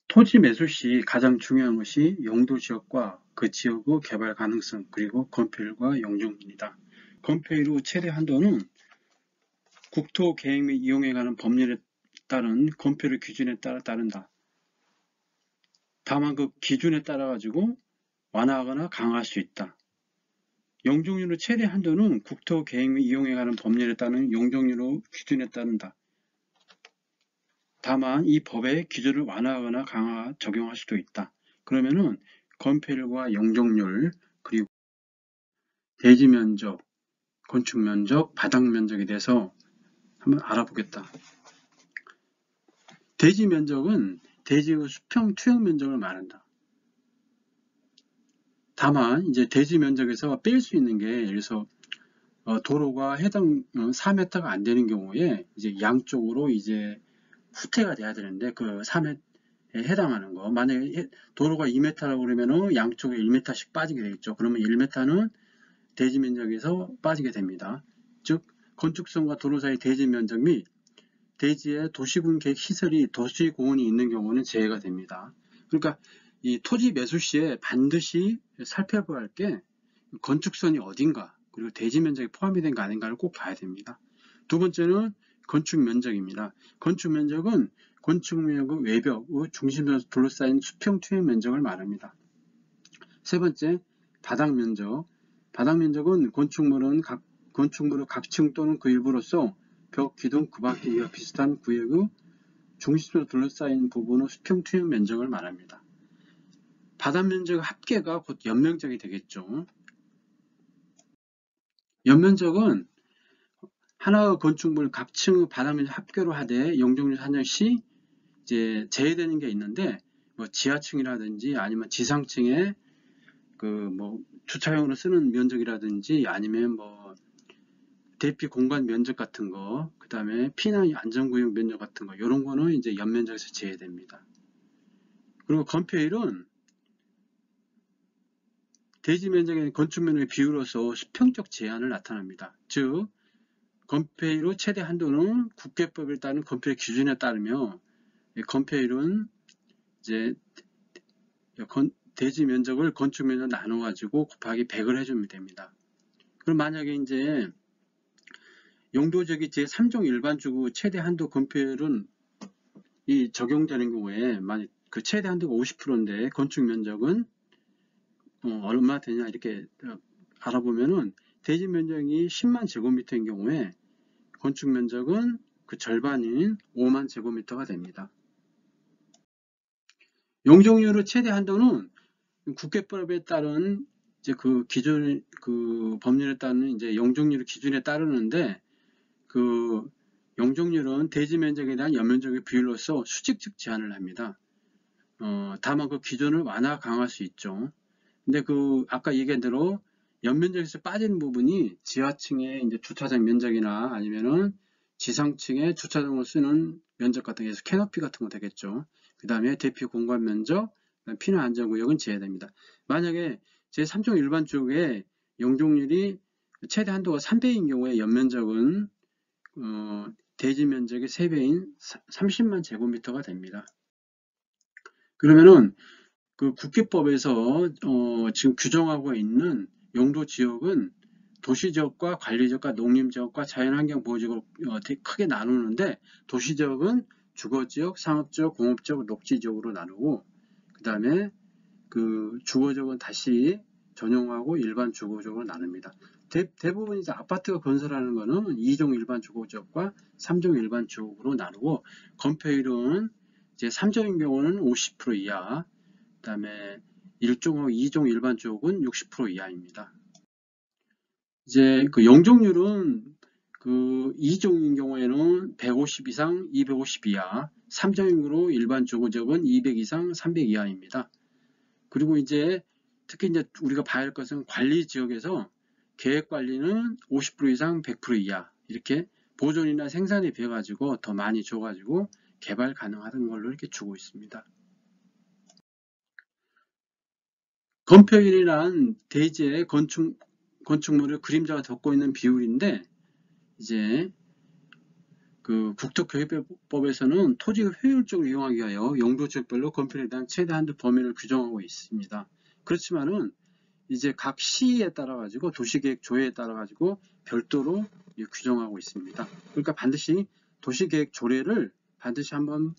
토지 매수 시 가장 중요한 것이 용도 지역과 그 지역의 개발 가능성, 그리고 건폐율과 용적률이다. 건폐율 후 최대 한도는 국토 계획 및 이용에 관한 법률에 따른 건폐율 기준에 따라 따른다. 다만 그 기준에 따라 가지고 완화하거나 강화할 수 있다. 용적률의 최대 한도는 국토 계획 및 이용에 관한 법률에 따른 용적률의 기준에 따른다. 다만 이 법의 기준을 완화하거나 강화 적용할 수도 있다. 그러면은 건폐율과 용적률, 그리고 대지 면적, 건축 면적, 바닥 면적에 대해서 한번 알아보겠다. 대지 면적은 대지의 수평 투영 면적을 말한다. 다만 이제 대지 면적에서 뺄 수 있는 게, 그래서 도로가 해당 4m가 안 되는 경우에 이제 양쪽으로 이제 후퇴가 돼야 되는데, 그 3m에 해당하는 거, 만약에 도로가 2m라고 그러면은 양쪽에 1m씩 빠지게 되겠죠. 그러면 1m는 대지 면적에서 빠지게 됩니다. 즉 건축성과 도로 사이 대지 면적 및 대지에 도시군 계획 시설이 도시공원이 있는 경우는 제외가 됩니다. 그러니까 이 토지 매수 시에 반드시 살펴봐야 할 게 건축선이 어딘가, 그리고 대지 면적이 포함이 된가 아닌가를 꼭 봐야 됩니다. 두 번째는 건축 면적입니다. 건축 면적은 건축물의 외벽의 중심에서 둘러싸인 수평 투영 면적을 말합니다. 세 번째, 바닥 면적. 바닥 면적은 건축물의 각층 또는 그 일부로서 벽, 기둥, 그 밖에 이와 비슷한 구역의 중심으로 둘러싸인 부분의 수평 투영 면적을 말합니다. 바닥 면적 합계가 곧 연면적이 되겠죠. 연면적은 하나의 건축물 각층의 바닥 면적 합계로 하되 용적률 산정 시 이제 제외되는 게 있는데, 뭐 지하층이라든지 아니면 지상층에 그 뭐 주차용으로 쓰는 면적이라든지 아니면 뭐 대피 공간 면적 같은 거, 그 다음에 피난 안전구역 면적 같은 거, 이런 거는 이제 연면적에서 제외됩니다. 그리고 건폐율은 대지 면적의 건축 면적의 비율로서 수평적 제한을 나타납니다. 즉 건폐율의 최대 한도는 국계법에 따른 건폐율 기준에 따르며, 건폐율은 이제 대지 면적을 건축 면적 나눠 가지고 곱하기 100을 해주면 됩니다. 그럼 만약에 이제 용도지역이 제3종 일반주구 최대 한도 건폐율은 이 적용되는 경우에, 만약 그 최대 한도가 50%인데 건축 면적은 얼마 되냐 이렇게 알아보면은, 대지 면적이 10만 제곱미터인 경우에 건축 면적은 그 절반인 5만 제곱미터가 됩니다. 용적률의 최대 한도는 국계법에 따른 이제 그 기준, 그 법률에 따른 이제 용적률의 기준에 따르는데, 그 용적률은 대지 면적에 대한 연면적의 비율로서 수직적 제한을 합니다. 다만 그 기준을 완화 강화할 수 있죠. 근데 그 아까 얘기한 대로 연면적에서 빠지는 부분이 지하층의 이제 주차장 면적이나 아니면은 지상층의 주차장을 쓰는 면적 같은 게 캐노피 같은 거 되겠죠. 그 다음에 대피 공간 면적, 피난 안전구역은 제외됩니다. 만약에 제3종 일반 쪽에 용적률이 최대 한도가 3배인 경우에 연면적은 대지 면적의 3배인 30만 제곱미터가 됩니다. 그러면은 그 국계법에서 지금 규정하고 있는 용도 지역은 도시지역과 관리지역과 농림지역과 자연환경보호지역으로 크게 나누는데, 도시지역은 주거지역, 상업지역, 공업지역, 녹지지역으로 나누고, 그 다음에 그 주거지역은 다시 전용하고 일반 주거지역으로 나눕니다. 대부분 이제 아파트가 건설하는 거는 2종 일반 주거지역과 3종 일반 주거로 나누고, 건폐율은 이제 3종인 경우는 50% 이하, 그 다음에 1종하고 2종 일반 주거는 60% 이하입니다. 이제 그 용적률은 그 2종인 경우에는 150 이상, 250 이하, 3종으로 일반 주거지역은 200 이상, 300 이하입니다. 그리고 이제 특히 이제 우리가 봐야 할 것은 관리 지역에서 계획 관리는 50% 이상, 100% 이하, 이렇게 보존이나 생산에 비해 가지고 더 많이 줘 가지고 개발 가능한 걸로 이렇게 주고 있습니다. 건폐율이란 대지의 건축물을 그림자가 덮고 있는 비율인데, 이제 그 국토교획법에서는 토지를 효율적으로 이용하기 위하여 용도지역별로 건폐율에 대한 최대 한도 범위를 규정하고 있습니다. 그렇지만은 이제 각 시에 따라 가지고 도시계획 조례에 따라 가지고 별도로 규정하고 있습니다. 그러니까 반드시 도시계획 조례를 반드시 한번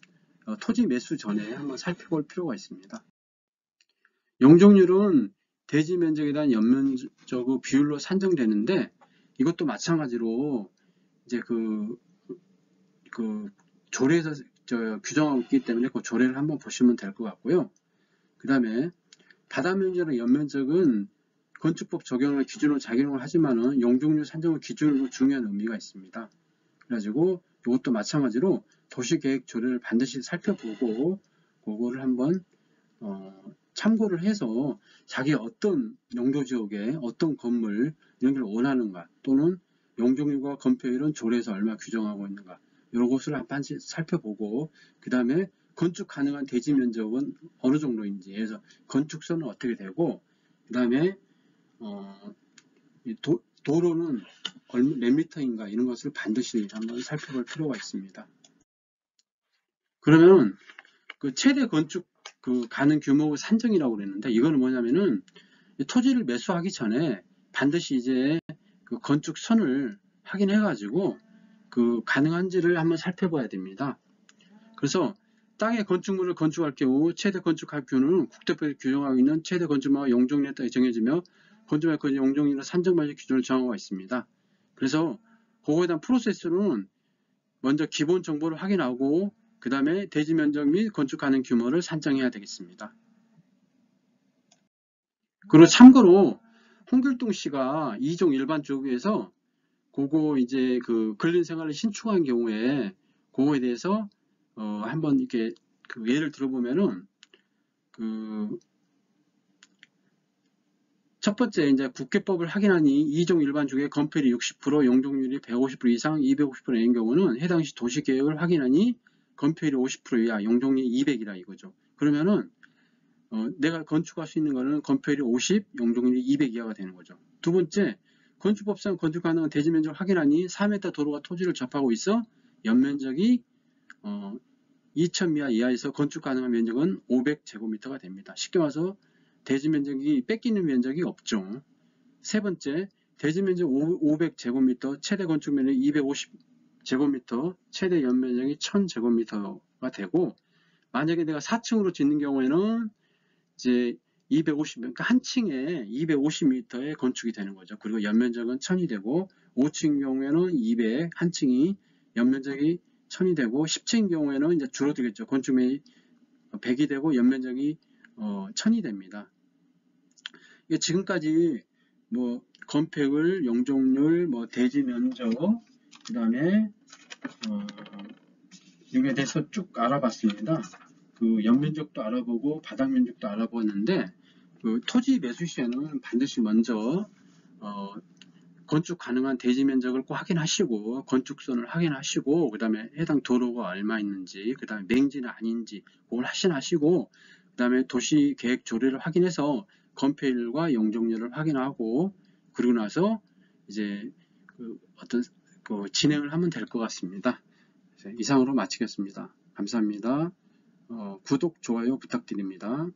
토지 매수 전에 한번 살펴볼 필요가 있습니다. 용적률은 대지 면적에 대한 연면적 비율로 산정되는데 이것도 마찬가지로 이제 그 조례에서 규정하고 있기 때문에 그 조례를 한번 보시면 될 것 같고요. 그 다음에 바다면적이나 연면적은 건축법 적용을 기준으로 작용을 하지만은 용적률 산정을 기준으로 중요한 의미가 있습니다. 그래가지고 이것도 마찬가지로 도시계획 조례를 반드시 살펴보고 그거를 한번 참고를 해서 자기가 어떤 용도지역에 어떤 건물 이런 걸 원하는가 또는 용적률과 건폐율은 조례에서 얼마 규정하고 있는가 이런 것을 한번 살펴보고 그 다음에 건축 가능한 대지 면적은 어느 정도인지 그래서 건축선은 어떻게 되고 그 다음에 도로는 몇 미터인가 이런 것을 반드시 한번 살펴볼 필요가 있습니다. 그러면 그 최대 건축 가능 규모 산정이라고 그랬는데 이거는 뭐냐면은 토지를 매수하기 전에 반드시 이제 그 건축선을 확인해 가지고 그 가능한지를 한번 살펴봐야 됩니다. 그래서 땅에 건축물을 건축할 경우 최대 건축할 규모는 국토법에 규정하고 있는 최대 건축물과 용적률에 따라 정해지며 건축할 그 용적률의 산정방식 기준을 정하고 있습니다. 그래서 그거에 대한 프로세스는 먼저 기본 정보를 확인하고 그 다음에 대지 면적 및 건축 가능 규모를 산정해야 되겠습니다. 그리고 참고로 홍길동 씨가 2종 일반 조규에서 그거 이제 그 근린 생활을 신축한 경우에 그거에 대해서 한번 이렇게 그 예를 들어보면은 첫 번째 이제 국회법을 확인하니 2종 일반 조규의 건폐율이 60%, 용적률이 150% 이상 250%인 경우는 해당 시 도시계획을 확인하니 건폐율이 50% 이하, 용적률이 200이라 이거죠. 그러면은 내가 건축할 수 있는 거는 건폐율이 50, 용적률이 200 이하가 되는 거죠. 두 번째, 건축법상 건축 가능한 대지 면적을 확인하니 4m 도로가 토지를 접하고 있어 연면적이 2000미터 이하에서 건축 가능한 면적은 500제곱미터가 됩니다. 쉽게 말해서 대지 면적이 뺏기는 면적이 없죠. 세 번째, 대지 면적 500제곱미터, 최대 건축 면적 250제곱미터, 최대 연면적이 1000제곱미터가 되고 만약에 내가 4층으로 짓는 경우에는 이제 250, 그러니까 한 층에 250m의 건축이 되는 거죠. 그리고 연면적은 1000이 되고 5층 경우에는 200, 한 층이 연면적이 1000이 되고 10층 경우에는 이제 줄어들겠죠. 건축면이 100이 되고 연면적이 1000이 됩니다. 지금까지 뭐 건폐율, 용적률, 뭐 대지 면적, 그 다음에 여기에 대해서 쭉 알아봤습니다. 그 연면적도 알아보고 바닥 면적도 알아보았는데 그 토지 매수 시에는 반드시 먼저 건축 가능한 대지 면적을 꼭 확인하시고 건축선을 확인하시고 그 다음에 해당 도로가 얼마 있는지 그 다음에 맹지는 아닌지 그걸 확인하시고 그 다음에 도시계획 조례를 확인해서 건폐율과 용적률을 확인하고 그리고 나서 이제 어떤 진행을 하면 될 것 같습니다. 이상으로 마치겠습니다. 감사합니다. 구독, 좋아요 부탁드립니다.